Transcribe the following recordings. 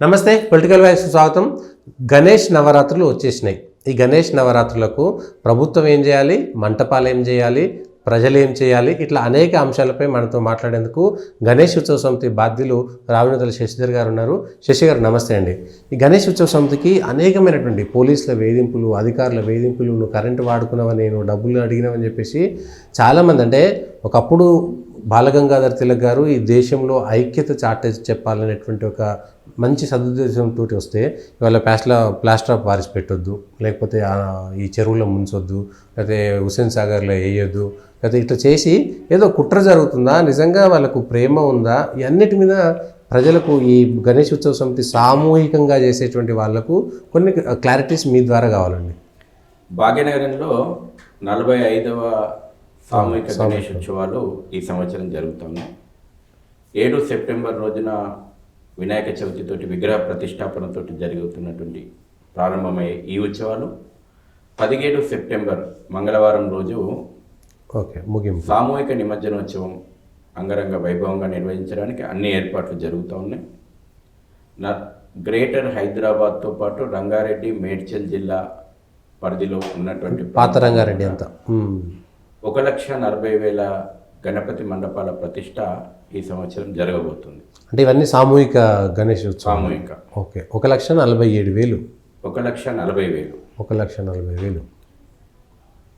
నమస్తే, political voice స్వాగతం. గణేష్ నవరాత్రులు వచ్చేసినాయి. ఈ గణేష్ నవరాత్రులకు ప్రభుత్వం ఏం చేయాలి, మంటపాలు ఏం చేయాలి, ప్రజలు ఏం చేయాలి, ఇట్లా అనేక అంశాలపై మనతో మాట్లాడేందుకు గణేష్ ఉత్సవ సమితి బాధ్యులు రావినతల శశిధర్ గారు ఉన్నారు. శశి గారు నమస్తే అండి. ఈ గణేష్ ఉత్సవ సమితికి అనేకమైనటువంటి పోలీసుల వేధింపులు, అధికారుల వేధింపులు, నువ్వు కరెంటు వాడుకున్నావని, నువ్వు డబ్బులు అడిగినావని చెప్పేసి చాలామంది, అంటే ఒకప్పుడు బాలగంగాధర్ తిలక్ గారు ఈ దేశంలో ఐక్యత చాటే చెప్పాలనేటువంటి ఒక మంచి సదుద్దేశంతో వస్తే ఇవాళ ప్లాస్టర్ ఆఫ్ పారిస్ పెట్టొద్దు, లేకపోతే ఈ చెరువులో ముంచొద్దు, లేకపోతే హుస్సేన్ సాగర్లో వేయొద్దు, లేకపోతే ఇట్లా చేసి ఏదో కుట్ర జరుగుతుందా, నిజంగా వాళ్ళకు ప్రేమ ఉందా, ఇవన్నిటి మీద ప్రజలకు ఈ గణేష్ ఉత్సవ సమితి సామూహికంగా చేసేటువంటి వాళ్లకు కొన్ని క్లారిటీస్ మీ ద్వారా కావాలండి. భాగ్యనగరంలో 45వ సామూహిక గణేష్ ఉత్సవాలు ఈ సంవత్సరం జరుగుతున్నాయి. 7 సెప్టెంబర్ రోజున వినాయక చవితితోటి విగ్రహ ప్రతిష్టాపనతో జరుగుతున్నటువంటి ప్రారంభమయ్యే ఈ ఉత్సవాలు 17 సెప్టెంబర్ మంగళవారం రోజు ముగింపు సామూహిక నిమజ్జనోత్సవం అంగరంగ వైభవంగా నిర్వహించడానికి అన్ని ఏర్పాట్లు జరుగుతూ ఉన్నాయి. గ్రేటర్ హైదరాబాద్తో పాటు రంగారెడ్డి, మేడ్చల్ జిల్లా పరిధిలో ఉన్నటువంటి పాత రంగారెడ్డి అంతా 1,40,000 గణపతి మండపాల ప్రతిష్ట ఈ సంవత్సరం జరగబోతుంది. అంటే ఇవన్నీ సామూహిక గణేష్ ఉత్సవం. సామూహిక 1,47,000. 1,40,000. 1,40,000.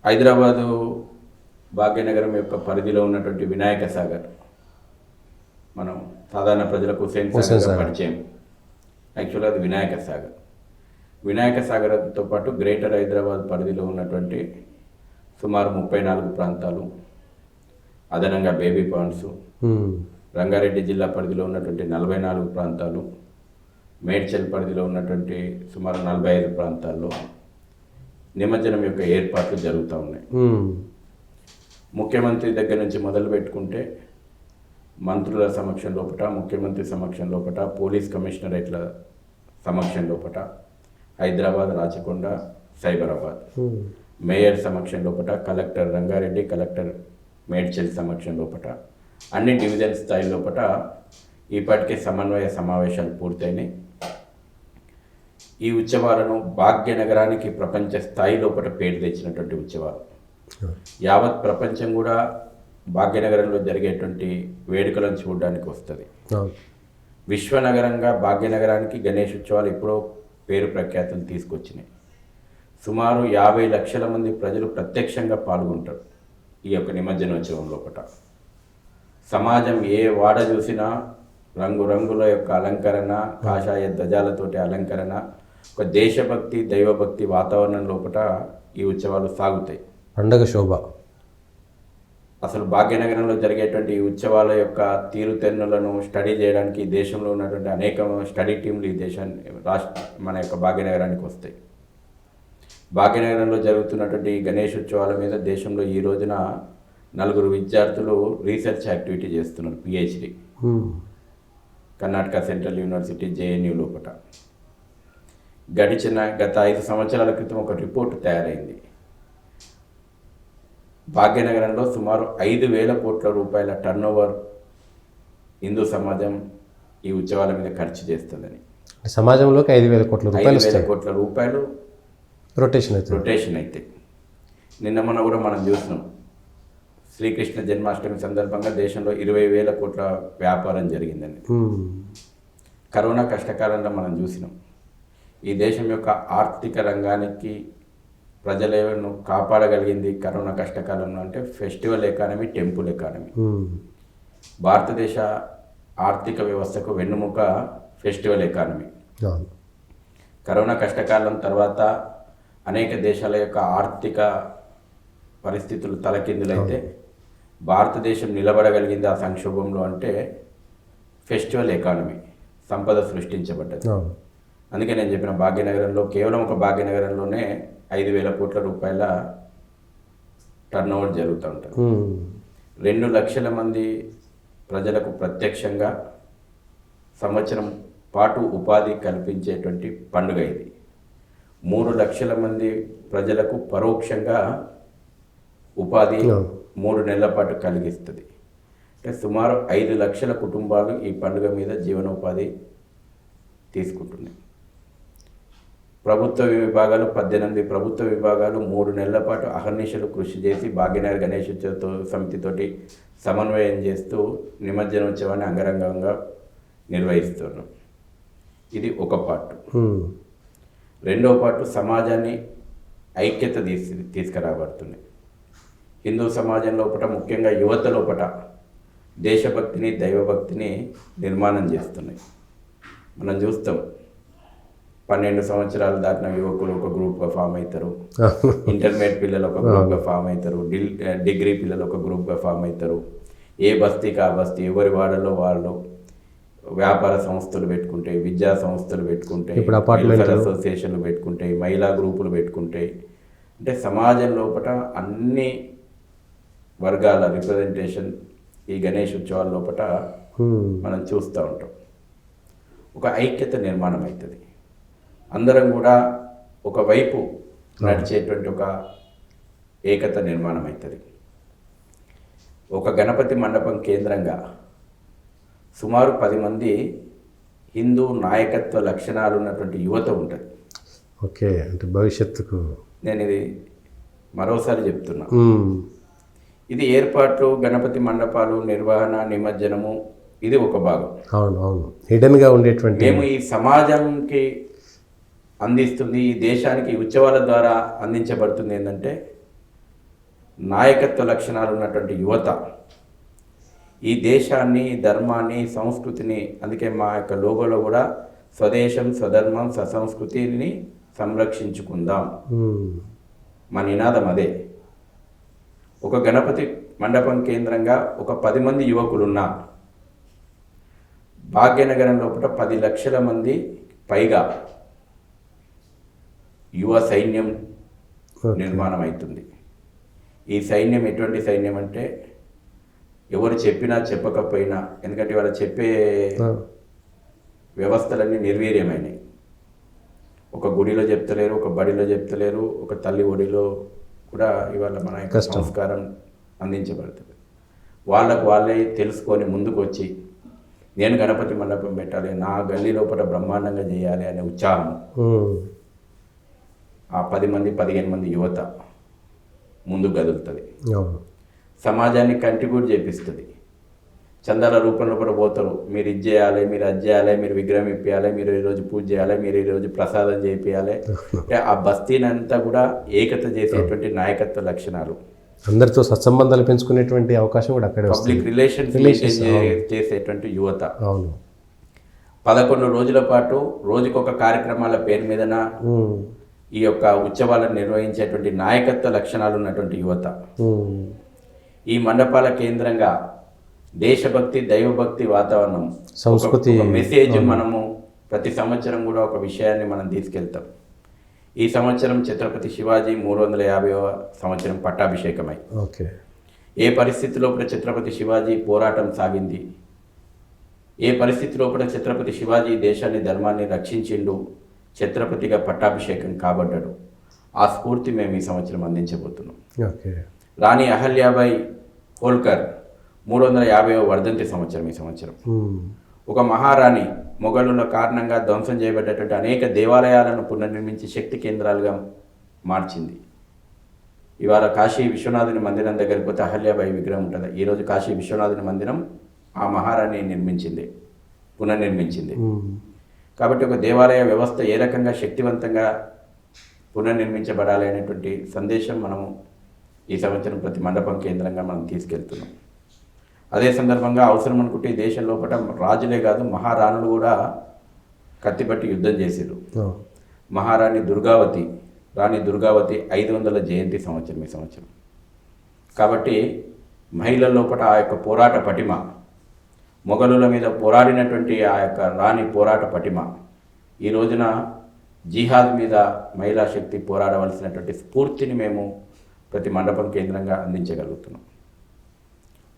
హైదరాబాదు భాగ్యనగరం యొక్క పరిధిలో ఉన్నటువంటి వినాయక సాగర్, మనం సాధారణ ప్రజలకు హుస్సేన్ సాగర్ పరిచయం. యాక్చువల్గా అది వినాయక సాగర్. వినాయక సాగర్తో పాటు గ్రేటర్ హైదరాబాద్ పరిధిలో ఉన్నటువంటి సుమారు 34 ప్రాంతాలు, అదనంగా బేబీ పాండ్స్, రంగారెడ్డి జిల్లా పరిధిలో ఉన్నటువంటి 44 ప్రాంతాలు, మేడ్చల్ పరిధిలో ఉన్నటువంటి సుమారు 45 ప్రాంతాల్లో నిమజ్జనం యొక్క ఏర్పాట్లు జరుగుతూ ఉన్నాయి. ముఖ్యమంత్రి దగ్గర నుంచి మొదలు పెట్టుకుంటే మంత్రుల సమక్షం లోపట, ముఖ్యమంత్రి సమక్షం లోపట, పోలీస్ కమిషనరేట్ల సమక్షం లోపట, హైదరాబాద్, రాచకొండ, సైబరాబాద్ మేయర్ సమక్షం లోపట, కలెక్టర్ రంగారెడ్డి, కలెక్టర్ మేడ్చల్ సమక్షం లోపట, అన్ని డివిజన్ స్థాయి లోపట ఇప్పటికే సమన్వయ సమావేశాలు పూర్తయినాయి. ఈ ఉత్సవాలను భాగ్యనగరానికి ప్రపంచ స్థాయి లోపల పేరు తెచ్చినటువంటి ఉత్సవాలు. యావత్ ప్రపంచం కూడా భాగ్యనగరంలో జరిగేటువంటి వేడుకలను చూడడానికి వస్తుంది. విశ్వనగరంగా భాగ్యనగరానికి గణేష్ ఉత్సవాలు ఎప్పుడో పేరు ప్రఖ్యాతులు తీసుకొచ్చినాయి. సుమారు 50 లక్షల మంది ప్రజలు ప్రత్యక్షంగా పాల్గొంటారు ఈ యొక్క నిమజ్జనోత్సవం లోపల. సమాజం ఏ వాడ చూసినా రంగురంగుల యొక్క అలంకరణ, కాషాయ ధ్వజాలతోటి అలంకరణ, ఒక దేశభక్తి, దైవభక్తి వాతావరణం లోపల ఈ ఉత్సవాలు సాగుతాయి. పండగ శోభ. అసలు భాగ్యనగరంలో జరిగేటువంటి ఈ ఉత్సవాల యొక్క తీరుతెన్నులను స్టడీ చేయడానికి దేశంలో ఉన్నటువంటి అనేక స్టడీ టీంలు ఈ మన యొక్క భాగ్యనగరానికి వస్తాయి. భాగ్యనగరంలో జరుగుతున్నటువంటి గణేష్ ఉత్సవాల మీద దేశంలో ఈ రోజున 4 విద్యార్థులు రీసెర్చ్ యాక్టివిటీ చేస్తున్నారు, PhD. Karnataka central university JNU లోపల గత 5 సంవత్సరాల క్రితం ఒక రిపోర్ట్ తయారైంది. భాగ్యనగరంలో సుమారు 5,000 కోట్ల రూపాయల టర్నోవర్ హిందూ సమాజం ఈ ఉత్సవాల మీద ఖర్చు చేస్తుందని. సమాజంలోకి 5,000 కోట్ల రూపాయలు రొటేషన్ అయితే నిన్న మొన్న కూడా మనం చూసినాం. శ్రీకృష్ణ జన్మాష్టమి సందర్భంగా దేశంలో 20,000 కోట్ల వ్యాపారం జరిగిందని. కరోనా కష్టకాలంలో మనం చూసినాం. ఈ దేశం యొక్క ఆర్థిక రంగానికి ప్రజలను కాపాడగలిగింది కరోనా కష్టకాలంలో అంటే ఫెస్టివల్ ఎకానమీ, టెంపుల్ ఎకానమీ. భారతదేశ ఆర్థిక వ్యవస్థకు వెన్నుముక ఫెస్టివల్ ఎకానమీ. కరోనా కష్టకాలం తర్వాత అనేక దేశాల యొక్క ఆర్థిక పరిస్థితులు తలకిందులైతే భారతదేశం నిలబడగలిగింది ఆ సంక్షోభంలో అంటే ఫెస్టివల్ ఎకానమీ, సంపద సృష్టించబడ్డది. అందుకే నేను చెప్పిన భాగ్యనగరంలో కేవలం ఒక భాగ్యనగరంలోనే 5,000 కోట్ల రూపాయల టర్నోవర్ జరుగుతూ ఉంటుంది. 2 లక్షల మంది ప్రజలకు ప్రత్యక్షంగా సంవత్సరం పాటు ఉపాధి కల్పించేటువంటి పండుగ ఇది. 3 లక్షల మంది ప్రజలకు పరోక్షంగా ఉపాధి 3 నెలల పాటు కలిగిస్తుంది. అంటే సుమారు 5 లక్షల కుటుంబాలు ఈ పండుగ మీద జీవనోపాధి తీసుకుంటున్నాయి. ప్రభుత్వ విభాగాలు 18 ప్రభుత్వ విభాగాలు 3 నెలల పాటు అహర్నిశలు కృషి చేసి భాగ్యనగర్ గణేశోత్సవ సమితితోటి సమన్వయం చేస్తూ నిమజ్జనోత్సవాన్ని అంగరంగంగా నిర్వహిస్తున్నాం. ఇది ఒక పార్ట్. రెండో పార్ట్ సమాజాన్ని ఐక్యత తీసుకురాబడుతుంది. హిందూ సమాజం లోపల ముఖ్యంగా యువత లోపల దేశభక్తిని దైవభక్తిని నిర్మాణం చేస్తున్నాయి. మనం చూస్తాం 12 సంవత్సరాలు దాటిన యువకులు ఒక గ్రూప్గా ఫామ్ అవుతారు, ఇంటర్మీడియట్ పిల్లలు ఒక గ్రూప్గా ఫామ్ అవుతారు, డిగ్రీ పిల్లలు ఒక గ్రూప్గా ఫామ్ అవుతారు. ఏ బస్తీకి ఆ బస్తీ, ఎవరి వాడలో వాళ్ళు వ్యాపార సంస్థలు పెట్టుకుంటాయి, విద్యా సంస్థలు పెట్టుకుంటాయి, వెల్ఫేర్ అసోసియేషన్లు పెట్టుకుంటాయి, మహిళా గ్రూపులు పెట్టుకుంటాయి. అంటే సమాజం లోపల అన్ని వర్గాల రిప్రజెంటేషన్ ఈ గణేష్ ఉత్సవాల లోపల మనం చూస్తూ ఉంటాం. ఒక ఐక్యత నిర్మాణం అవుతుంది. అందరం కూడా ఒకవైపు నడిచేటువంటి ఒక ఏకత నిర్మాణం అవుతుంది. ఒక గణపతి మండపం కేంద్రంగా సుమారు 10 మంది హిందూ నాయకత్వ లక్షణాలు ఉన్నటువంటి యువత ఉంటుంది. ఓకే, అంటే భవిష్యత్తుకు నేను ఇది మరోసారి చెప్తున్నా. ఇది ఏర్పాట్లు, గణపతి మండపాలు, నిర్వహణ, నిమజ్జనము ఇది ఒక భాగం. అవును అవును, హిడెన్గా ఉండేటువంటి మేము ఈ సమాజంకి అందిస్తుంది, ఈ దేశానికి ఉత్సవాల ద్వారా అందించబడుతుంది ఏంటంటే నాయకత్వ లక్షణాలు ఉన్నటువంటి యువత ఈ దేశాన్ని, ధర్మాన్ని, సంస్కృతిని, అందుకే మా యొక్క లోగోలో కూడా స్వదేశం, స్వధర్మం, ససంస్కృతిని సంరక్షించుకుందాం మా నినాదం అదే. ఒక గణపతి మండపం కేంద్రంగా ఒక 10 మంది యువకులున్నా భాగ్యనగరం లోపల 10 లక్షల మంది పైగా యువ సైన్యం నిర్మాణం అవుతుంది. ఈ సైన్యం ఎటువంటి సైన్యం అంటే ఎవరు చెప్పినా చెప్పకపోయినా, ఎందుకంటే వాళ్ళు చెప్పే వ్యవస్థలన్నీ నిర్వీర్యమైనవి. ఒక గుడిలో చెప్తలేరు, ఒక బడిలో చెప్తలేరు, ఒక తల్లి ఒడిలో కూడా ఇవాళ మన యొక్క సంస్కారం అందించబడుతుంది. వాళ్ళే తెలుసుకొని ముందుకు వచ్చి నేను గణపతి మండపం పెట్టాలి, నా గల్లీ లోపల బ్రహ్మాండంగా చేయాలి అనే ఉత్సాహం ఆ 10 మంది 15 మంది యువత ముందు కదులుతుంది. సమాజాన్ని కంట్రిబ్యూట్ చేపిస్తుంది. చందాల రూపంలో కూడా పోతారు, మీరు ఇది చేయాలి, మీరు అది చేయాలి, మీరు విగ్రహం ఇప్పించాలి, మీరు ఈరోజు పూజ చేయాలి, మీరు ఈరోజు ప్రసాదం చేయాలి. అంటే ఆ బస్తీనంతా కూడా ఏకత చేసేటువంటి నాయకత్వ లక్షణాలు, అందరితో సత్సంబంధాలు పెంచుకునేటువంటి అవకాశం కూడా అక్కడే, పబ్లిక్ రిలేషన్స్ చేసేటువంటి యువత. అవును, 11 రోజుల పాటు రోజుకొక కార్యక్రమాల పేరు మీదన ఈ యొక్క ఉత్సవాలను నిర్వహించేటువంటి నాయకత్వ లక్షణాలు ఉన్నటువంటి యువత. ఈ మండపాల కేంద్రంగా దేశభక్తి, దైవభక్తి వాతావరణం, సంస్కృతి మెసేజ్ మనము ప్రతి సంవత్సరం కూడా ఒక విషయాన్ని మనం తీసుకెళ్తాం. ఈ సంవత్సరం ఛత్రపతి శివాజీ 350వ సంవత్సరం పట్టాభిషేకమై ఏ పరిస్థితి లోపల ఛత్రపతి శివాజీ పోరాటం సాగింది, ఏ పరిస్థితి లోపల ఛత్రపతి శివాజీ దేశాన్ని, ధర్మాన్ని రక్షించిండు, ఛత్రపతిగా పట్టాభిషేకం కాబడ్డాడు, ఆ స్ఫూర్తి మేము ఈ సంవత్సరం అందించబోతున్నాం. రాణి అహల్యాబాయి హోల్కర్ 350వ వర్ధంతి సంవత్సరం ఈ సంవత్సరం. ఒక మహారాణి మొఘలుల కారణంగా ధ్వంసం చేయబడ్డటువంటి అనేక దేవాలయాలను పునర్నిర్మించి శక్తి కేంద్రాలుగా మార్చింది. ఇవాళ కాశీ విశ్వనాథుని మందిరం దగ్గరికి పోతే అహల్యాబాయి విగ్రహం ఉంటుంది. ఈరోజు కాశీ విశ్వనాథుని మందిరం ఆ మహారాణి పునర్నిర్మించింది. కాబట్టి ఒక దేవాలయ వ్యవస్థ ఏ రకంగా శక్తివంతంగా పునర్నిర్మించబడాలి అనేటువంటి సందేశం మనము ఈ సంవత్సరం ప్రతి మండపం కేంద్రంగా మనం తీసుకెళ్తున్నాం. అదే సందర్భంగా అవసరం అనుకుంటే ఈ దేశం లోపల రాజులే కాదు, మహారాణులు కూడా కత్తిపట్టి యుద్ధం చేశారు. మహారాణి దుర్గావతి, రాణి దుర్గావతి 500వ జయంతి సంవత్సరం ఈ సంవత్సరం. కాబట్టి మహిళల లోపల ఆ యొక్క పోరాట పటిమ, మొఘలుల మీద పోరాడినటువంటి ఆ యొక్క రాణి పోరాట పటిమ, ఈ రోజున జిహాద్ మీద మహిళా శక్తి పోరాడవలసినటువంటి స్ఫూర్తిని మేము ప్రతి మండపం కేంద్రంగా అందించగలుగుతున్నాం.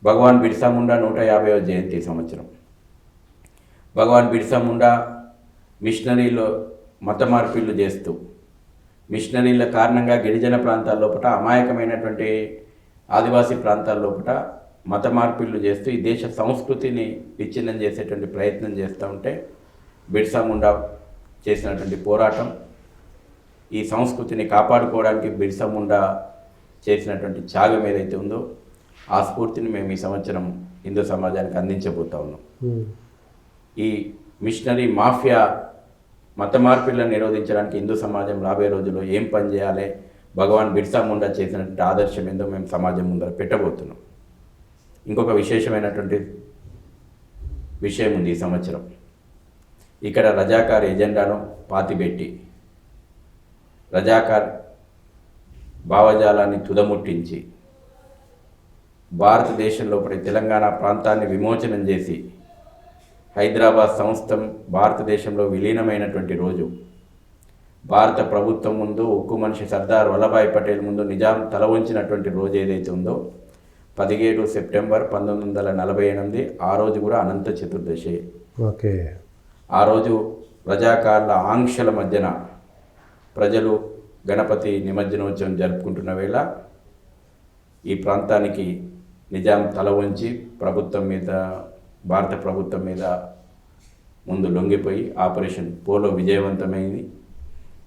భగవాన్ బిర్సా ముండా 150వ జయంతి సంవత్సరం. భగవాన్ బిర్సా ముండా మిషనరీలో మత మార్పిళ్ళు చేస్తూ, మిషనరీల కారణంగా గిరిజన ప్రాంతాల లోపల, అమాయకమైనటువంటి ఆదివాసీ ప్రాంతాల లోపల మత మార్పిళ్ళు చేస్తూ ఈ దేశ సంస్కృతిని విచ్ఛిన్నం చేసేటువంటి ప్రయత్నం చేస్తూ ఉంటే బిర్సా ముండా చేసినటువంటి పోరాటం, ఈ సంస్కృతిని కాపాడుకోవడానికి బిర్సా ముండా చేసినటువంటి త్యాగం ఏదైతే ఉందో ఆ స్ఫూర్తిని మేము ఈ సంవత్సరం హిందూ సమాజానికి అందించబోతా ఉన్నాం. ఈ మిషనరీ మాఫియా మత మార్పిళ్లను నిరోధించడానికి హిందూ సమాజం రాబోయే రోజుల్లో ఏం పని చేయాలి, భగవాన్ బిర్సా ముండా చేసినటువంటి ఆదర్శం ఏందో మేము సమాజం ముందర పెట్టబోతున్నాం. ఇంకొక విశేషమైనటువంటి విషయం ఉంది. ఈ సంవత్సరం ఇక్కడ రజాకార్ ఎజెండాను పాతిపెట్టి రజాకార్ భావజాలాన్ని తుదముట్టించి భారతదేశంలో తెలంగాణ ప్రాంతాన్ని విమోచనం చేసి హైదరాబాద్ సంస్థ భారతదేశంలో విలీనమైనటువంటి రోజు, భారత ప్రభుత్వం ముందు ఉక్కు మనిషి సర్దార్ వల్లభాయ్ పటేల్ ముందు నిజాం తల వంచినటువంటి రోజు ఏదైతే ఉందో 17 సెప్టెంబర్ 1948, ఆ రోజు కూడా అనంత చతుర్దశి. ఓకే. ఆ రోజు రజాకార్ల ఆంక్షల మధ్యన ప్రజలు గణపతి నిమజ్జనోత్సవం జరుపుకుంటున్న వేళ ఈ ప్రాంతానికి నిజాం తల వంచి ప్రభుత్వం మీద, భారత ప్రభుత్వం మీద ముందు లొంగిపోయి ఆపరేషన్ పోలో విజయవంతమైంది.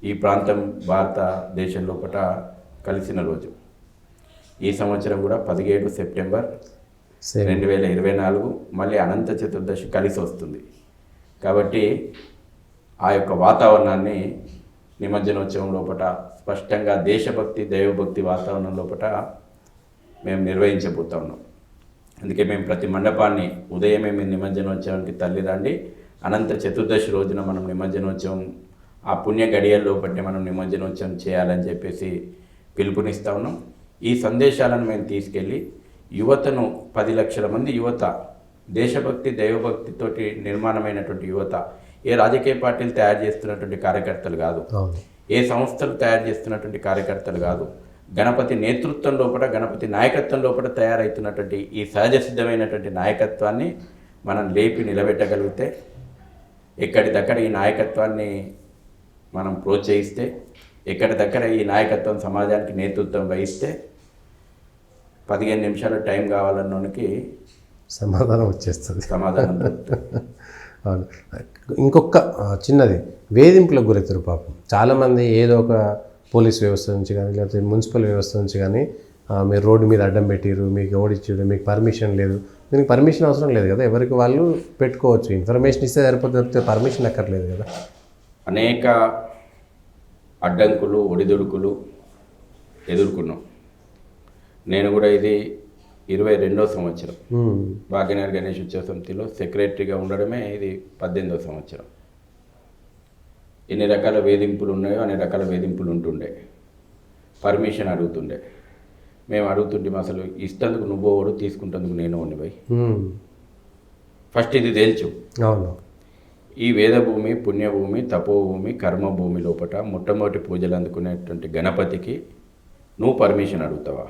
ఈ ప్రాంతం భారతదేశం లోపల కలిసిన రోజు. ఈ సంవత్సరం కూడా 17 సెప్టెంబర్ 2024 మళ్ళీ అనంత చతుర్దశి కలిసి వస్తుంది. కాబట్టి ఆ యొక్క వాతావరణాన్ని నిమజ్జనోత్సవం లోపల స్పష్టంగా దేశభక్తి, దైవభక్తి వాతావరణం లోపల మేము నిర్వహించబోతా ఉన్నాం. అందుకే మేము ప్రతి మండపాన్ని ఉదయమే మేము నిమజ్జనోత్సవానికి తల్లి రండి, అనంత చతుర్దశి రోజున మనం నిమజ్జనోత్సవం ఆ పుణ్య గడియల్లో బట్టి మనం నిమజ్జనోత్సవం చేయాలని చెప్పేసి పిలుపునిస్తూ ఉన్నాం. ఈ సందేశాలను మేము తీసుకెళ్ళి యువతను 10 లక్షల మంది యువత, దేశభక్తి దైవభక్తితోటి నిర్మాణమైనటువంటి యువత, ఏ రాజకీయ పార్టీలు తయారు చేస్తున్నటువంటి కార్యకర్తలు కాదు, ఏ సంస్థలు తయారు చేస్తున్నటువంటి కార్యకర్తలు కాదు, గణపతి నేతృత్వం లోపల, గణపతి నాయకత్వం లోపల తయారవుతున్నటువంటి ఈ సహజ సిద్ధమైనటువంటి నాయకత్వాన్ని మనం లేపి నిలబెట్టగలిగితే, ఎక్కడిదక్కడ ఈ నాయకత్వాన్ని మనం ప్రోత్సహిస్తే, ఎక్కడిదక్కడ ఈ నాయకత్వం సమాజానికి నేతృత్వం వహిస్తే 15 నిమిషాలు టైం కావాలన్నోనికి సమాధానం వచ్చేస్తుంది. సమాధానం. అవును. ఇంకొక చిన్నది, వేధింపులకు గురవుతారు పాపం చాలామంది. ఏదో ఒక పోలీస్ వ్యవస్థ నుంచి కానీ లేకపోతే మున్సిపల్ వ్యవస్థ నుంచి కానీ మీరు రోడ్డు మీద అడ్డం పెట్టిరు, మీకు ఓడిచ్చారు, మీకు పర్మిషన్ లేదు. దీనికి పర్మిషన్ అవసరం లేదు కదా, ఎవరికి వాళ్ళు పెట్టుకోవచ్చు. ఇన్ఫర్మేషన్ ఇస్తే సరిపోతే పర్మిషన్ అక్కర్లేదు కదా. అనేక అడ్డంకులు, ఒడిదుడుకులు ఎదుర్కొన్నాం. నేను కూడా ఇది 22వ సంవత్సరం భాగ్యనగర్ గణేష్ ఉత్సవ సమితిలో సెక్రటరీగా ఉండడమే ఇది 18వ సంవత్సరం. ఎన్ని రకాల వేధింపులు ఉన్నాయో అన్ని రకాల వేధింపులు ఉంటుండే. పర్మిషన్ అడుగుతుండే. మేము అడుగుతుంటే అసలు ఇస్తందుకు నువ్వోడు, తీసుకుంటందుకు నేను ఉండిపోయి ఫస్ట్ ఇది తేల్చు. అవును. ఈ వేదభూమి, పుణ్యభూమి, తపోభూమి, కర్మభూమి లోపల మొట్టమొదటి పూజలు అందుకునేటువంటి గణపతికి నువ్వు పర్మిషన్ అడుగుతావా?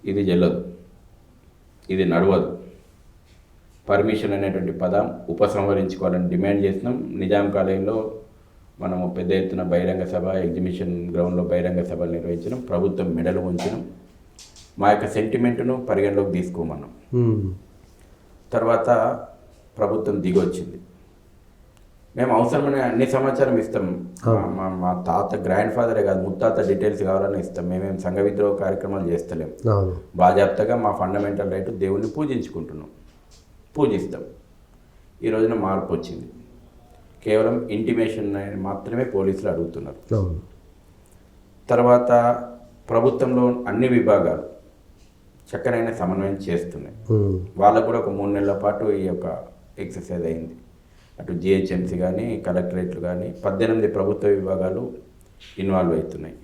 ఇది చెల్లదు, ఇది నడవదు. పర్మిషన్ అనేటువంటి పదం ఉపసంహరించుకోవాలని డిమాండ్ చేసినాం. నిజాం కాలేజీలో మనము పెద్ద ఎత్తున బహిరంగ సభ, ఎగ్జిబిషన్ గ్రౌండ్లో బహిరంగ సభలు నిర్వహించినాం. ప్రభుత్వం మెడలు ఉంచినాం. మా యొక్క సెంటిమెంట్ను పరిగణలోకి తీసుకోమన్నాం. తర్వాత ప్రభుత్వం దిగొచ్చింది. మేము అవసరమైన అన్ని సమాచారం ఇస్తాం. మా తాత గ్రాండ్ ఫాదరే కాదు, ముత్తాత డీటెయిల్స్ కావాలని ఇస్తాం. మేమేం సంఘ విద్రోహ కార్యక్రమాలు చేస్తలేం. బాజాప్తగా మా ఫండమెంటల్ రైట్ దేవుణ్ణి పూజించుకుంటున్నాం, పూజిస్తాం. ఈ రోజున మార్పు వచ్చింది. కేవలం ఇంటిమేషన్ మాత్రమే పోలీసులు అడుగుతున్నారు. తర్వాత ప్రభుత్వంలో అన్ని విభాగాలు చక్కనైన సమన్వయం చేస్తున్నాయి. వాళ్ళకు కూడా ఒక 3 నెలల పాటు ఈ యొక్క ఎక్సర్సైజ్ అయింది. అటు జిహెచ్ఎంసీ కానీ, కలెక్టరేట్లు కానీ 18 ప్రభుత్వ విభాగాలు ఇన్వాల్వ్ అవుతున్నాయి.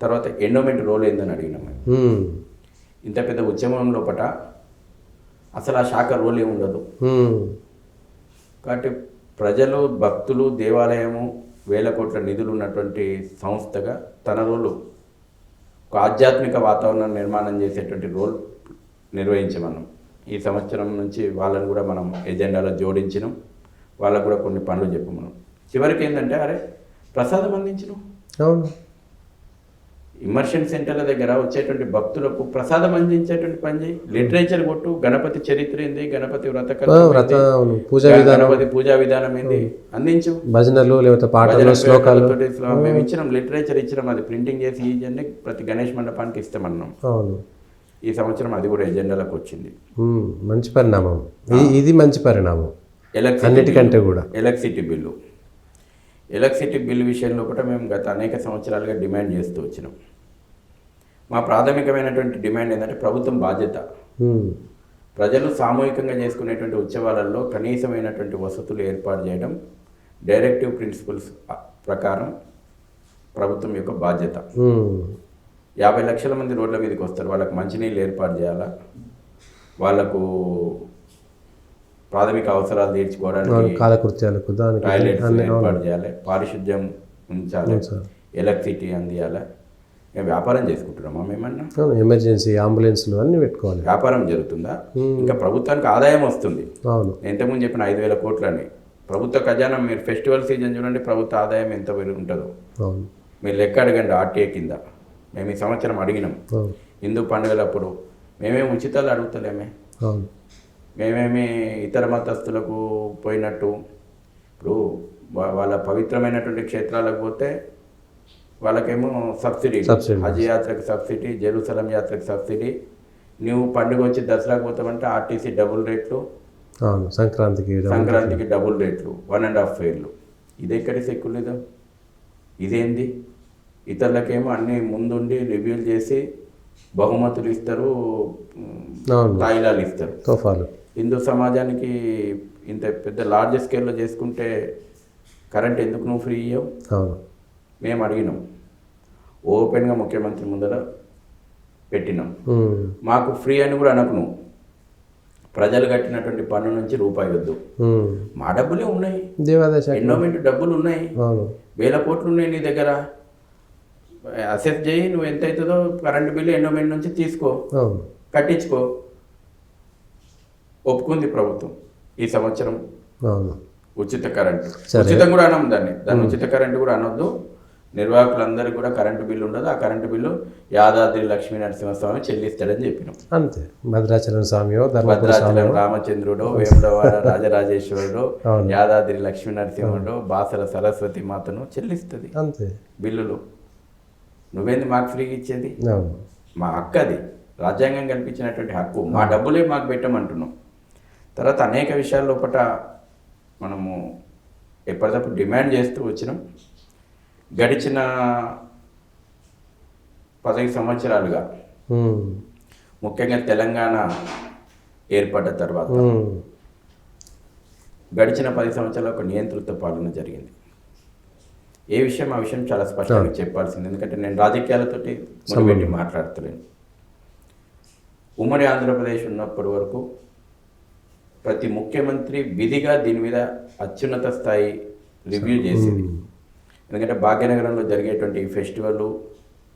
తర్వాత ఎండోమెంట్ రోల్ ఏందని అడిగినాం. ఇంత పెద్ద ఉద్యమం లోపల అసలు ఆ శాఖ రోల్ ఏమి ఉండదు. కాబట్టి ప్రజలు, భక్తులు, దేవాలయము, 1000 కోట్ల నిధులు ఉన్నటువంటి సంస్థగా తన రోలు, ఒక ఆధ్యాత్మిక వాతావరణం నిర్మాణం చేసేటువంటి రోల్ నిర్వహించమన్నాం. ఈ సంవత్సరం నుంచి వాళ్ళని కూడా మనం ఎజెండాలో జోడించినాం. వాళ్ళకు కూడా కొన్ని పనులు చెప్పమన్నాం. చివరికి ఏంటంటే, అరే ప్రసాదం అందించినాం. ఇమ్మర్షన్ సెంటర్ల దగ్గర వచ్చేటువంటి భక్తులకు ప్రసాదం అందించేటువంటి పని చేయి. లిటరేచర్ కొట్టు, గణపతి చరిత్ర ఏంది, గణపతి గణపతి పూజా విధానం ఏంది అందించు. భజనలు లేకపోతే పాటలు శ్లోకాలు మేము ఇచ్చినాం, లిటరేచర్ ఇచ్చినాం, అది ప్రింటింగ్ చేసి ఇవ్వండి, ప్రతి గణేష్ మండపానికి ఇస్తామన్నాం. అవును, ఈ సంవత్సరం అది కూడా ఎజెండాలకు వచ్చింది. మంచి పరిణామం, ఇది మంచి పరిణామం. అన్నిటికంటే కూడా ఎలక్ట్రిసిటీ బిల్లు విషయంలో కూడా మేము గత అనేక సంవత్సరాలుగా డిమాండ్ చేస్తూ వచ్చినాం. మా ప్రాథమికమైనటువంటి డిమాండ్ ఏంటంటే ప్రభుత్వం బాధ్యత. ప్రజలు సామూహికంగా చేసుకునేటువంటి ఉత్సవాలలో కనీసమైనటువంటి వసతులు ఏర్పాటు చేయడం డైరెక్టివ్ ప్రిన్సిపల్స్ ప్రకారం ప్రభుత్వం యొక్క బాధ్యత. 50 లక్షల మంది రోడ్ల మీదకి వస్తారు, వాళ్ళకు మంచినీళ్ళు ఏర్పాటు చేయాలా, వాళ్ళకు ప్రాథమిక అవసరాలు తీర్చుకోవడానికి కాలకృత్యాలకు టాయిలెట్స్ ఏర్పాటు చేయాలి, పారిశుద్ధ్యం ఉంచాలి, ఎలక్ట్రిసిటీ అందియాలి. మేము వ్యాపారం చేసుకుంటున్నామా? మేమన్నా ఎమర్జెన్సీ అంబులెన్స్లు అన్నీ పెట్టుకోవాలి. వ్యాపారం జరుగుతుందా? ఇంకా ప్రభుత్వానికి ఆదాయం వస్తుంది. అవును, ఇంతకుముందు చెప్పిన 5,000 కోట్లని ప్రభుత్వ ఖజానా. మీరు ఫెస్టివల్ సీజన్ చూడండి, ప్రభుత్వ ఆదాయం ఎంత ఉంటుందో మీరు లెక్క అడగండి. ఆర్టీఏ కింద మేము ఈ సంవత్సరం అడిగినాం. హిందూ పండుగలప్పుడు మేమేమి ఉచితాలు అడుగుతలేమే, మేమేమి ఇతర మతస్థులకు పోయినట్టు. ఇప్పుడు వాళ్ళ పవిత్రమైనటువంటి క్షేత్రాలకు పోతే వాళ్ళకేమో సబ్సిడీ, హజ్ యాత్రకు సబ్సిడీ, జెరూసలం యాత్రకు సబ్సిడీ. నువ్వు పండుగ వచ్చి దసరాకు పోతామంటే ఆర్టీసీ డబుల్ రేట్లు, సంక్రాంతికి డబుల్ రేట్లు, 1.5 ఫేర్లు. ఇది ఎక్కడి సెక్యులరిజం? ఇదేంది? ఇతరులకేమో అన్నీ ముందుండి రివ్యూలు చేసి బహుమతులు ఇస్తారు, తాయిలాలు ఇస్తారు. హిందూ సమాజానికి ఇంత పెద్ద లార్జ్ స్కేల్లో చేసుకుంటే కరెంట్ ఎందుకు నువ్వు ఫ్రీ ఇవ్వవు? మేము అడిగినాం, ఓపెన్గా ముఖ్యమంత్రి ముందర పెట్టినాం. మాకు ఫ్రీ అని కూడా అనకు, నువ్వు ప్రజలు కట్టినటువంటి పన్ను నుంచి రూపాయి వద్దు, మా డబ్బులే ఉన్నాయి, ఎండోమెంట్ డబ్బులు ఉన్నాయి, 1000 కోట్లు ఉన్నాయి నీ దగ్గర, అసెస్ చేయి, నువ్వు ఎంత అవుతుందో కరెంటు బిల్లు ఎండోమెంట్ నుంచి తీసుకో, కట్టించుకో. ఒప్పుకుంది ప్రభుత్వం. ఈ సంవత్సరం ఉచిత కరెంటు, ఉచితం కూడా అనం దాన్ని ఉచిత కరెంటు కూడా అనొద్దు. నిర్వాహకులందరికీ కూడా కరెంటు బిల్లు ఉండదు. ఆ కరెంటు బిల్లు యాదాద్రి లక్ష్మీ నరసింహస్వామి చెల్లిస్తాడని చెప్పినాం. అంతే, భద్రాచలం స్వామియో, భద్రాచలం రామచంద్రుడు, వేములవాడ రాజరాజేశ్వరుడు, యాదాద్రి లక్ష్మీ నరసింహుడు, బాసర సరస్వతి మాతను చెల్లిస్తుంది అంతే బిల్లులు. నువ్వేంది మాకు ఫ్రీగా ఇచ్చేది? మా హక్కు అది, రాజ్యాంగం కల్పించినటువంటి హక్కు. మా డబ్బులే మాకు పెట్టమంటున్నాం. తర్వాత అనేక విషయాల లోపల మనము ఎప్పటికప్పుడు డిమాండ్ చేస్తూ వచ్చినాం. గడిచిన 10 సంవత్సరాలుగా, ముఖ్యంగా తెలంగాణ ఏర్పడ్డ తర్వాత గడిచిన 10 సంవత్సరాలు ఒక నియంత్రిత పాలన జరిగింది. ఏ విషయం ఆ విషయం చాలా స్పష్టంగా చెప్పాల్సింది, ఎందుకంటే నేను రాజకీయాలతోటి ముడిపెట్టి మాట్లాడతలేను. ఉమ్మడి ఆంధ్రప్రదేశ్ ఉన్నప్పటి వరకు ప్రతి ముఖ్యమంత్రి విధిగా దీని మీద అత్యున్నత స్థాయి రివ్యూ చేసింది. ఎందుకంటే భాగ్యనగరంలో జరిగేటువంటి ఈ ఫెస్టివల్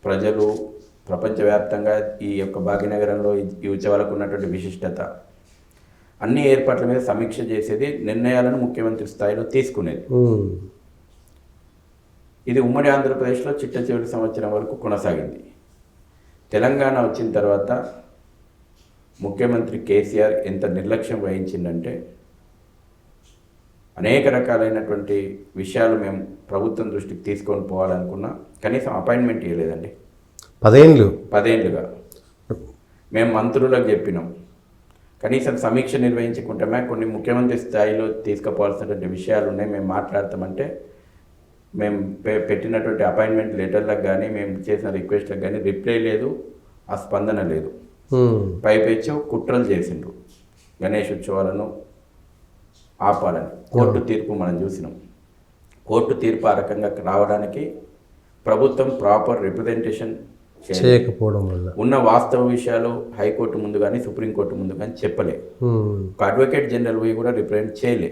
ప్రజలు ప్రపంచవ్యాప్తంగా ఈ యొక్క భాగ్యనగరంలో ఈ ఉత్సవాలకు ఉన్నటువంటి విశిష్టత, అన్ని ఏర్పాట్ల మీద సమీక్ష చేసేది, నిర్ణయాలను ముఖ్యమంత్రి స్థాయిలో తీసుకునేది. ఇది ఉమ్మడి ఆంధ్రప్రదేశ్లో చిట్ట సంవత్సరం వరకు కొనసాగింది. తెలంగాణ వచ్చిన తర్వాత ముఖ్యమంత్రి కేసీఆర్ ఎంత నిర్లక్ష్యం వహించిందంటే, అనేక రకాలైనటువంటి విషయాలు మేము ప్రభుత్వం దృష్టికి తీసుకొని పోవాలనుకున్నా, కనీసం అపాయింట్మెంట్ ఇవ్వలేదండి. 10 ఏళ్ళుగా మేము మంత్రులకు చెప్పినాం, కనీసం సమీక్ష నిర్వహించుకుంటామే, కొన్ని ముఖ్యమంత్రి స్థాయిలో తీసుకుపోవాల్సినటువంటి విషయాలు ఉన్నాయి, మేము మాట్లాడతామంటే మేము పెట్టినటువంటి అపాయింట్మెంట్ లెటర్లకు కానీ మేము చేసిన రిక్వెస్ట్లకు కానీ రిప్లై లేదు, ఆ స్పందన లేదు. పైపెచ్చు కుట్రలు చేసిండ్రు గణేష్ ఉత్సవాలను ఆపాలని. కోర్టు తీర్పు మనం చూసినాం. కోర్టు తీర్పు ఆ రకంగా రావడానికి ప్రభుత్వం ప్రాపర్ రిప్రజెంటేషన్ చేయకపోవడం వల్ల ఉన్న వాస్తవ విషయాలు హైకోర్టు ముందు కానీ సుప్రీంకోర్టు ముందు కానీ చెప్పలే. ఒక అడ్వకేట్ జనరల్ పోయి కూడా రిప్రజెంట్ చేయలే.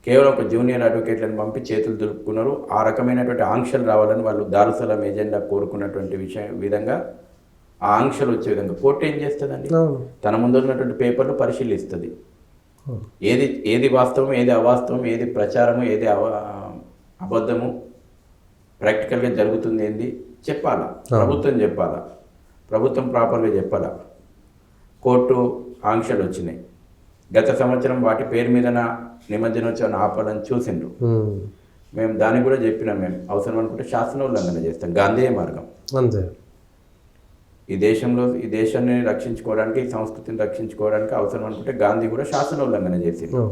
కేవలం ఒక జూనియర్ అడ్వకేట్లను పంపి చేతులు దులుపుకున్నారు. ఆ రకమైనటువంటి ఆంక్షలు రావాలని వాళ్ళు దారుసలాం ఎజెండా కోరుకున్నటువంటి విధంగా ఆ ఆంక్షలు వచ్చే విధంగా కోర్టు ఏం చేస్తుందండి? తన ముందు ఉన్నటువంటి పేపర్లు పరిశీలిస్తుంది. ఏది వాస్తవం, ఏది అవాస్తవం, ఏది ప్రచారము, ఏది అబద్ధము, ప్రాక్టికల్గా జరుగుతుంది ఏంది చెప్పాలా, ప్రభుత్వం చెప్పాలా, ప్రభుత్వం ప్రాపర్గా చెప్పాలా. కోర్టు ఆంక్షలు వచ్చినాయి. గత సంవత్సరం వాటి పేరు మీద నిమజ్జనోత్సవాన్ని ఆపాలని చూసిండ్రు. మేము దానికి కూడా చెప్పినాం, మేము అవసరం అనుకుంటే శాసనోల్లంఘన చేస్తాం. గాంధీ మార్గం అంతే. ఈ దేశాన్ని రక్షించుకోవడానికి, ఈ సంస్కృతిని రక్షించుకోవడానికి అవసరం అనుకుంటే గాంధీ కూడా శాసనోల్లంఘన చేసిండు.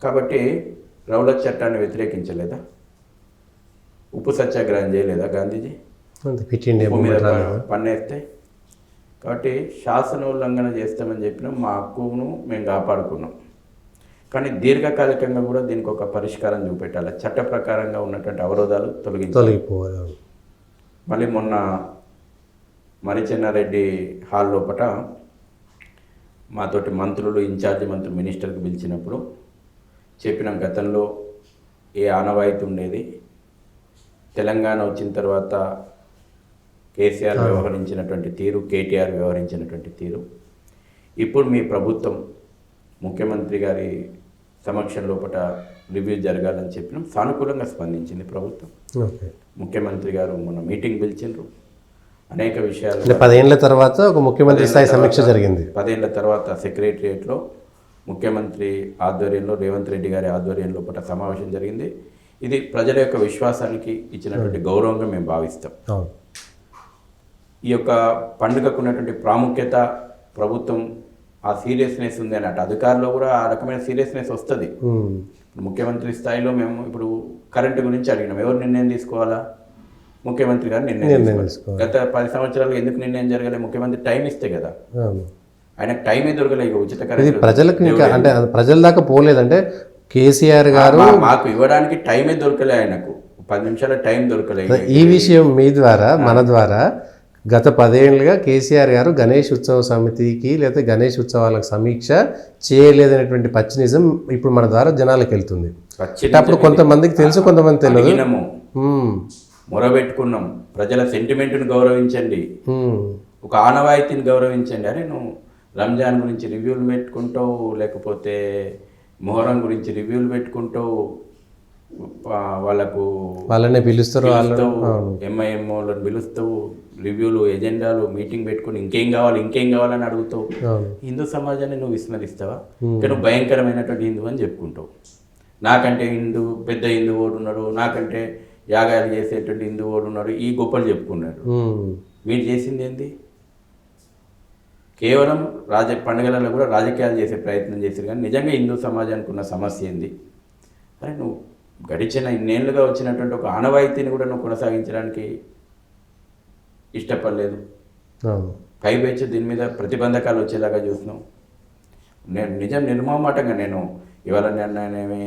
కాబట్టి రౌలత్ చట్టాన్ని వ్యతిరేకించలేదా? ఉప్పు సత్యాగ్రహం చేయలేదా గాంధీజీ? ఉప్పు మీద పన్నేస్తే. కాబట్టి శాసనోల్లంఘన చేస్తామని చెప్పినాం, మా హక్కును మేము కాపాడుకున్నాం. కానీ దీర్ఘకాలికంగా కూడా దీనికి ఒక పరిష్కారం చూపెట్టాలి. చట్ట ప్రకారంగా ఉన్నటువంటి అవరోధాలు తొలగిపోవాలి. మళ్ళీ మొన్న మరిచెన్నారెడ్డి హాల్ లోపల మాతోటి మంత్రులు, ఇన్ఛార్జి మంత్రులు మినిస్టర్కి పిలిచినప్పుడు చెప్పినాం, గతంలో ఏ ఆనవాయితీ ఉండేది, తెలంగాణ వచ్చిన తర్వాత కేసీఆర్ వ్యవహరించినటువంటి తీరు, కేటీఆర్ వ్యవహరించినటువంటి తీరు, ఇప్పుడు మీ ప్రభుత్వం ముఖ్యమంత్రి గారి సమక్షం లోపల రివ్యూ జరగాలని చెప్పినాం. సానుకూలంగా స్పందించింది ప్రభుత్వం. ముఖ్యమంత్రి గారు మొన్న మీటింగ్ పిలిచిండ్రు. అనేక విషయాలు 10 ఏళ్ల తర్వాత ఒక ముఖ్యమంత్రి స్థాయి సమీక్ష జరిగింది. 10 ఏళ్ల తర్వాత సెక్రటరియేట్లో ముఖ్యమంత్రి ఆధ్వర్యంలో, రేవంత్ రెడ్డి గారి ఆధ్వర్యంలో లోపల సమావేశం జరిగింది. ఇది ప్రజల యొక్క విశ్వాసానికి ఇచ్చినటువంటి గౌరవంగా మేము భావిస్తాం. ఈ యొక్క పండుగకు ఉన్నటువంటి ప్రాముఖ్యత, ప్రభుత్వం ఆ సీరియస్నెస్ ఉంది అన్నట్టు. అధికారులు కూడా ఆ రకమైన సీరియస్నెస్ వస్తుంది. ముఖ్యమంత్రి స్థాయిలో మేము ఇప్పుడు కరెంటు గురించి అడిగినాం, ఎవరు నిర్ణయం తీసుకోవాలా? ముఖ్యమంత్రి గారు నిర్ణయం తీసుకోవాలి. గత 10 సంవత్సరాలు ఎందుకు నిర్ణయం జరగలేదు? ముఖ్యమంత్రి టైం ఇస్తే కదా. ఆయనకు టైమే దొరకలేదు. ఉచిత కరెంటు ప్రజలకు ఇంకా అంటే ప్రజల దాకా పోలేదంటే కేసీఆర్ గారు మాకు ఇవ్వడానికి టైమే దొరకలే. ఆయనకు 10 నిమిషాల టైం దొరకలేదు. ఈ విషయం మీ ద్వారా, మన ద్వారా గత 10 ఏళ్ళుగా కేసీఆర్ గారు గణేష్ ఉత్సవ సమితికి లేదా గణేష్ ఉత్సవాలకు సమీక్ష చేయలేదనేటువంటి పచ్చి నిజం ఇప్పుడు మన ద్వారా జనాలకు వెళ్తుంది. అప్పుడు కొంతమందికి తెలుసు, కొంతమంది తెలియదు. మొరబెట్టుకున్నాం, ప్రజల సెంటిమెంట్ను గౌరవించండి, ఒక ఆనవాయితీని గౌరవించండి. అరే నువ్వు రంజాన్ గురించి రివ్యూలు పెట్టుకుంటావు, లేకపోతే మొహరం గురించి రివ్యూలు పెట్టుకుంటావు, వాళ్ళనే పిలుస్తారు, ఎంఐఎం వాళ్ళని పిలుస్తావు, రివ్యూలు, ఎజెండాలు, మీటింగ్ పెట్టుకుని ఇంకేం కావాలని అడుగుతావు. హిందూ సమాజాన్ని నువ్వు విస్మరిస్తావా? నువ్వు భయంకరమైనటువంటి హిందూ అని చెప్పుకుంటావు. నాకంటే పెద్ద హిందూ ఓడు ఉన్నాడు, నాకంటే యాగాలు చేసేటువంటి హిందూ ఓడు ఉన్నాడు, ఈ గొప్పలు చెప్పుకున్నాడు. మీరు చేసింది ఏంది? కేవలం పండుగలలో కూడా రాజకీయాలు చేసే ప్రయత్నం చేశారు. కానీ నిజంగా హిందూ సమాజానికి ఉన్న సమస్య ఏంది? అరే నువ్వు గడిచిన ఇన్నేళ్లుగా వచ్చినటువంటి ఒక ఆనవాయితీని కూడా నువ్వు కొనసాగించడానికి ఇష్టపడలేదు. పైపెచ్చి దీని మీద ప్రతిబంధకాలు వచ్చేలాగా చూస్తున్నావు. నేను నిర్మమాటంగా నేను ఇవాళ నేనేమి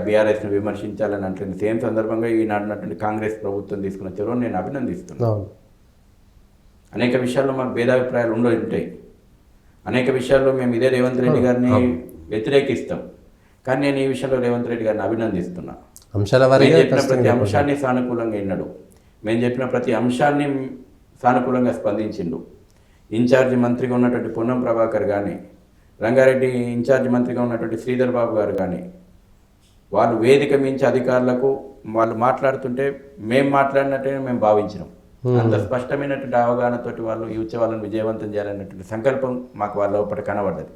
బీఆర్ఎస్ను విమర్శించాలని అంటుంది. సేమ్ సందర్భంగా ఈనాడున్నటువంటి కాంగ్రెస్ ప్రభుత్వం తీసుకున్న చొరవను నేను అభినందిస్తున్నాను. అనేక విషయాల్లో మాకు భేదాభిప్రాయాలు ఉంటాయి. అనేక విషయాల్లో మేము ఇదే రేవంత్ రెడ్డి గారిని వ్యతిరేకిస్తాం. కానీ నేను ఈ విషయంలో రేవంత్ రెడ్డి గారిని అభినందిస్తున్నా. మేము చెప్పిన ప్రతి అంశాన్ని సానుకూలంగా విన్నాడు. మేము చెప్పిన ప్రతి అంశాన్ని సానుకూలంగా స్పందించిండు. ఇన్ఛార్జి మంత్రిగా ఉన్నటువంటి పొన్నం ప్రభాకర్ కానీ, రంగారెడ్డి ఇన్ఛార్జి మంత్రిగా ఉన్నటువంటి శ్రీధర్ బాబు గారు కానీ, వాళ్ళు వేదిక మించి అధికారులకు వాళ్ళు మాట్లాడుతుంటే మేము మాట్లాడినట్టే మేము భావించినాం. అంత స్పష్టమైనటువంటి అవగాహనతోటి వాళ్ళు ఈ ఉత్సవాలను విజయవంతం చేయాలనేటువంటి సంకల్పం మాకు వాళ్ళ లోపల కనబడ్డది.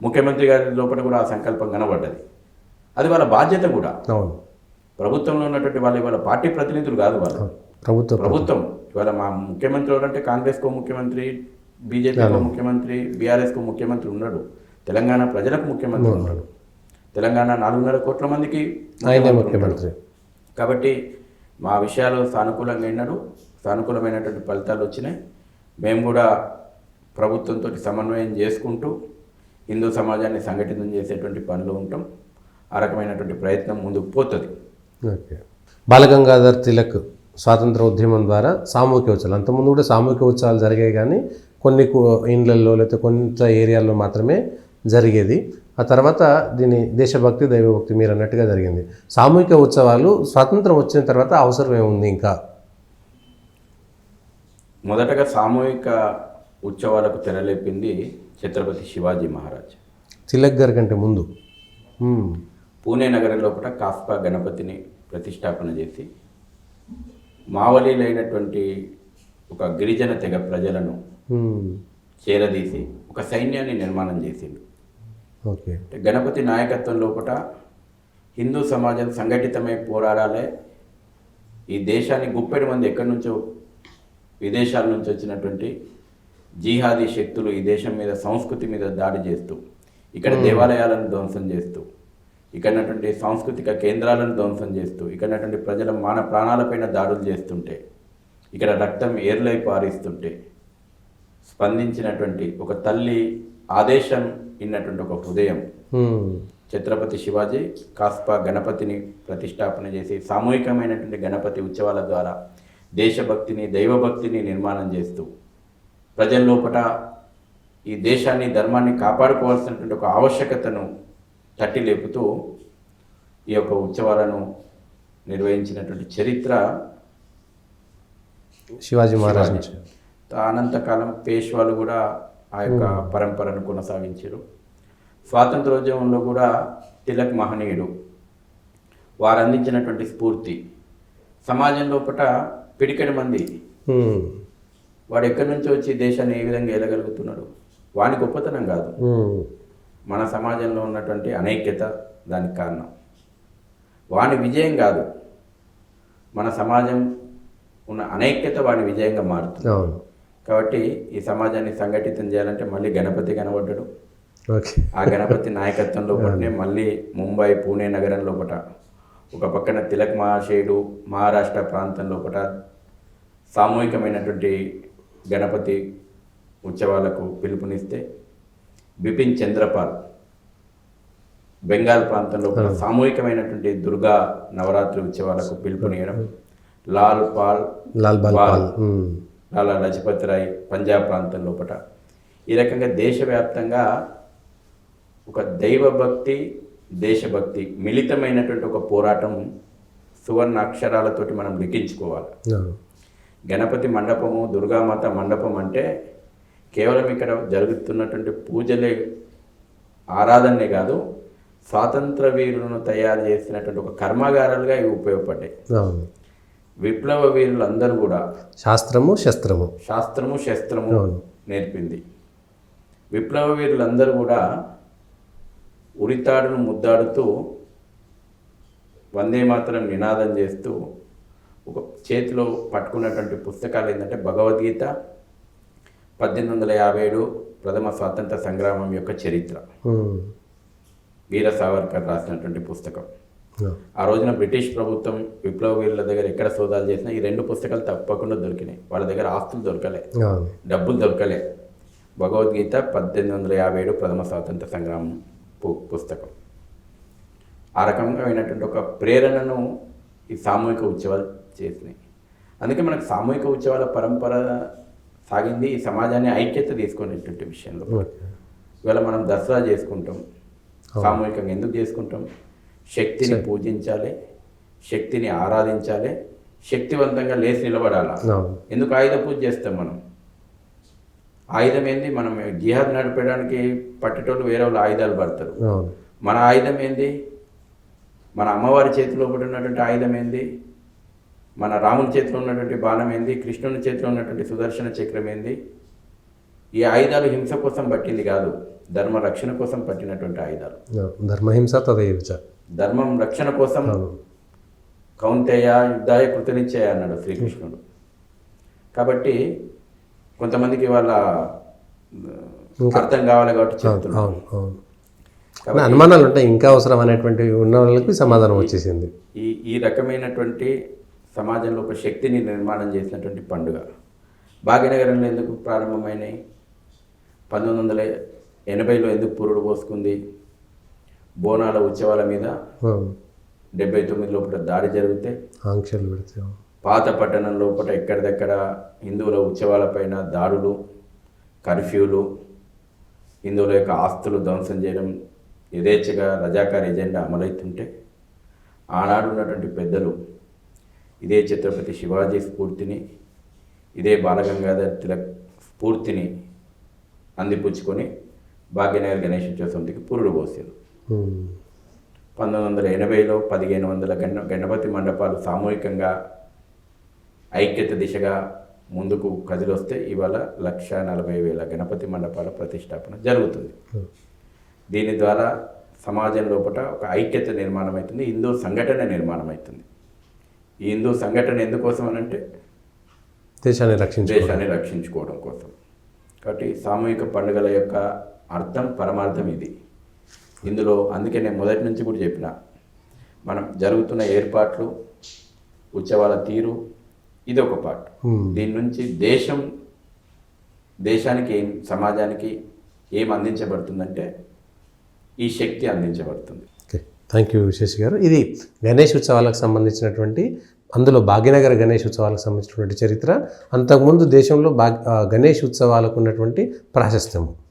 ముఖ్యమంత్రి గారి లోపల కూడా ఆ సంకల్పం కనబడ్డది. అది వాళ్ళ బాధ్యత కూడా. ప్రభుత్వంలో ఉన్నటువంటి వాళ్ళు ఇవాళ పార్టీ ప్రతినిధులు కాదు, వాళ్ళు ప్రభుత్వం. ఇవాళ మా ముఖ్యమంత్రి ఎవరంటే కాంగ్రెస్కో ముఖ్యమంత్రి, బీజేపీకో ముఖ్యమంత్రి, బీఆర్ఎస్కో ముఖ్యమంత్రి ఉన్నాడు. తెలంగాణ ప్రజలకు ముఖ్యమంత్రి ఉన్నాడు. తెలంగాణ 4.5 కోట్ల మందికి ముఖ్యమంత్రి. కాబట్టి మా విషయాలు సానుకూలంగా విన్నాడు. సానుకూలమైనటువంటి ఫలితాలు వచ్చినాయి. మేము కూడా ప్రభుత్వంతో సమన్వయం చేసుకుంటూ హిందూ సమాజాన్ని సంఘటితం చేసేటువంటి పనులు ఉంటాం. ఆ రకమైనటువంటి ప్రయత్నం ముందుకు పోతుంది. ఓకే. బాలగంగాధర్ తిలక్ స్వాతంత్ర ఉద్యమం ద్వారా సామూహిక ఉత్సవాలు, అంతకుముందు కూడా సామూహిక ఉత్సవాలు జరిగాయి, కానీ కొన్ని ఇండ్లల్లో లేకపోతే కొంత ఏరియాల్లో మాత్రమే జరిగేది. ఆ తర్వాత దీని దేశభక్తి, దైవభక్తి మీరు అన్నట్టుగా జరిగింది. సామూహిక ఉత్సవాలు స్వాతంత్రం వచ్చిన తర్వాత అవసరం ఏముంది? ఇంకా మొదటగా సామూహిక ఉత్సవాలకు తెరలేపింది ఛత్రపతి శివాజీ మహారాజ్. తిలక్ గారి కంటే ముందు పూణే నగరం లోపల కాస్పా గణపతిని ప్రతిష్టాపన చేసి మావలీలైనటువంటి ఒక గిరిజన తెగ ప్రజలను చేరదీసి ఒక సైన్యాన్ని నిర్మాణం చేసిండు. ఓకే. గణపతి నాయకత్వం లోపల హిందూ సమాజం సంఘటితమై పోరాడాలి. ఈ దేశాన్ని గుప్పెడు మంది ఎక్కడి నుంచో విదేశాల నుంచి వచ్చినటువంటి జిహాదీ శక్తులు ఈ దేశం మీద సంస్కృతి మీద దాడి చేస్తూ, ఇక్కడ దేవాలయాలను ధ్వంసం చేస్తూ, ఇక్కడటువంటి సాంస్కృతిక కేంద్రాలను ధ్వంసం చేస్తూ, ఇక్కడటువంటి ప్రజల ప్రాణాలపైన దాడులు చేస్తుంటే, ఇక్కడ రక్తం ఏర్లై పారిస్తుంటే స్పందించినటువంటి ఒక తల్లి ఆదేశం ఇన్నటువంటి ఒక హృదయం ఛత్రపతి శివాజీ కాస్పా గణపతిని ప్రతిష్టాపన చేసి సామూహికమైనటువంటి గణపతి ఉత్సవాల ద్వారా దేశభక్తిని దైవభక్తిని నిర్మాణం చేస్తూ ప్రజల లోపల ఈ దేశాన్ని ధర్మాన్ని కాపాడుకోవాల్సినటువంటి ఒక ఆవశ్యకతను తట్టి లేపుతూ ఈ యొక్క ఉత్సవాలను నిర్వహించినటువంటి చరిత్ర శివాజీ మహారాజ్ నుంచి. అనంతకాలం పేష్వాలు కూడా ఆ యొక్క పరంపరను కొనసాగించారు. స్వాతంత్రోద్యమంలో కూడా తిలక్ మహనీయుడు వారు అందించినటువంటి స్ఫూర్తి సమాజం లోపల పిడికెడు మంది వాడు ఎక్కడి నుంచి వచ్చి దేశాన్ని ఏ విధంగా వెళ్ళగలుగుతున్నాడు వాని గొప్పతనం కాదు, మన సమాజంలో ఉన్నటువంటి అనైక్యత దానికి కారణం. వాని విజయం కాదు, మన సమాజం ఉన్న అనైక్యత వాని విజయంగా మారుతుంది. కాబట్టి ఈ సమాజాన్ని సంఘటితం చేయాలంటే మళ్ళీ గణపతి కనబడ్డాడు. ఆ గణపతి నాయకత్వం లోపలనే మళ్ళీ ముంబై పూణే నగరం లోపల ఒక పక్కన తిలక్ మహాశయుడు మహారాష్ట్ర ప్రాంతం లోపల సామూహికమైనటువంటి గణపతి ఉత్సవాలకు పిలుపునిస్తే, బిపిన్ చంద్రపాల్ బెంగాల్ ప్రాంతంలో సామూహికమైనటువంటి దుర్గా నవరాత్రి ఉత్సవాలకు పిలుపునియడం, లాలా లజపత్ రాయ్ పంజాబ్ ప్రాంతం లోపల ఈ రకంగా దేశవ్యాప్తంగా ఒక దైవభక్తి దేశభక్తి మిళితమైనటువంటి ఒక పోరాటం సువర్ణ అక్షరాలతోటి మనం లిఖించుకోవాలి. గణపతి మండపము దుర్గామాత మండపం అంటే కేవలం ఇక్కడ జరుగుతున్నటువంటి పూజలే ఆరాధనే కాదు, స్వాతంత్ర వీరులను తయారు చేసినటువంటి ఒక కర్మాగారాలుగా ఇవి ఉపయోగపడ్డాయి. విప్లవ వీరులందరూ కూడా శాస్త్రము శస్త్రము నేర్పింది. విప్లవ వీరులందరూ కూడా ఉరితాడును ముద్దాడుతూ వందే మాతరం నినాదం చేస్తూ ఒక చేతిలో పట్టుకున్నటువంటి పుస్తకాలు ఏంటంటే భగవద్గీత, 1857 ప్రథమ స్వాతంత్ర సంగ్రామం యొక్క చరిత్ర, వీర సావర్కర్ రాసినటువంటి పుస్తకం. ఆ రోజున బ్రిటిష్ ప్రభుత్వం విప్లవ వీరుల దగ్గర ఎక్కడ సోదాలు చేసినా ఈ రెండు పుస్తకాలు తప్పకుండా దొరికినాయి. వాళ్ళ దగ్గర ఆస్తులు దొరకలే, డబ్బులు దొరకలే. భగవద్గీత 1857 ప్రథమ స్వాతంత్ర సంగ్రామం పుస్తకం. ఆ రకంగా అయినటువంటి ఒక ప్రేరణను ఈ సామూహిక ఉత్సవాలు చేసినాయి. అందుకే మనకు సామూహిక ఉత్సవాల పరంపర సాగింది ఈ సమాజాన్ని ఐక్యత తీసుకునేటువంటి విషయంలో. ఇవాళ మనం దసరా చేసుకుంటాం, సామూహికంగా ఎందుకు చేసుకుంటాం? శక్తిని పూజించాలి, శక్తిని ఆరాధించాలి, శక్తివంతంగా లేచి నిలబడాలి. ఎందుకు ఆయుధ పూజ చేస్తాం మనం? ఆయుధం ఏంది? మనం జిహాద్ నడిపేయడానికి పట్టేటోళ్ళు వేరే వాళ్ళు ఆయుధాలు పడతారు. మన ఆయుధం ఏంది? మన అమ్మవారి చేతిలో ఉన్నటువంటి ఆయుధం ఏంది? మన రాముని చేతిలో ఉన్నటువంటి బాణం ఏంది? కృష్ణుని చేతిలో ఉన్నటువంటి సుదర్శన చక్రం ఏంది? ఈ ఆయుధాలు హింస కోసం పట్టింది కాదు, ధర్మ రక్షణ కోసం పట్టినటువంటి ఆయుధాలు. ధర్మహింస తదైవచ, ధర్మం రక్షణ కోసం కౌంతేయ యుద్ధాయ కృతనిశ్చయ అన్నాడు శ్రీకృష్ణుడు. కాబట్టి కొంతమందికి వాళ్ళ అర్థం కావాలి కాబట్టి చెప్తున్నాను. అనుమానాలు ఉంటాయి, ఇంకా అవసరం అనేటువంటి ఉన్న వాళ్ళకి సమాధానం వచ్చేసింది. ఈ రకమైనటువంటి సమాజంలో ఒక శక్తిని నిర్మాణం చేసినటువంటి పండుగ భాగ్యనగరంలో ఎందుకు ప్రారంభమైనాయి? 1980లో ఎందుకు పురుడు పోసుకుంది? బోనాల ఉత్సవాల మీద 79 లోపల దాడి జరిగితే, ఆంక్షలు పెడితే, పాత పట్టణం లోపల ఎక్కడిదక్కడ హిందువుల ఉత్సవాలపైన దాడులు, కర్ఫ్యూలు, హిందువుల యొక్క ఆస్తులు ధ్వంసం చేయడం, యథేచ్ఛగా రజాకార్ ఎజెండా అమలవుతుంటే ఆనాడు ఉన్నటువంటి పెద్దలు ఇదే ఛత్రపతి శివాజీ స్ఫూర్తిని, ఇదే బాలగంగాధర్ తిలక్ స్ఫూర్తిని అందిపుచ్చుకొని భాగ్యనగర్ గణేష్ ఉత్సవంతికి పురుడు పోసారు. 1980లో 1500 గణపతి మండపాలు సామూహికంగా ఐక్యత దిశగా ముందుకు కదిలొస్తే ఇవాళ 1,40,000 గణపతి మండపాల ప్రతిష్టాపన జరుగుతుంది. దీని ద్వారా సమాజం లోపల ఒక ఐక్యత నిర్మాణం అవుతుంది, హిందూ సంఘటన నిర్మాణం అవుతుంది. ఈ హిందూ సంఘటన ఎందుకోసం అనంటే దేశాన్ని రక్షించుకోవడం కోసం. కాబట్టి సామూహిక పండుగల యొక్క అర్థం పరమార్థం ఇది. ఇందులో అందుకే నేను మొదటి నుంచి కూడా చెప్పిన, మనం జరుగుతున్న ఏర్పాట్లు, ఉత్సవాల తీరు ఇది ఒక పార్ట్. దీని నుంచి దేశానికి ఏం, సమాజానికి ఏం అందించబడుతుందంటే ఈ శక్తి అందించబడుతుంది. ఓకే, థ్యాంక్ యూ విశేష్ గారు. ఇది గణేష్ ఉత్సవాలకు సంబంధించినటువంటి, అందులో భాగ్యనగర గణేష్ ఉత్సవాలకు సంబంధించినటువంటి చరిత్ర, అంతకుముందు దేశంలో గణేష్ ఉత్సవాలకు ఉన్నటువంటి ప్రాశస్త్యము.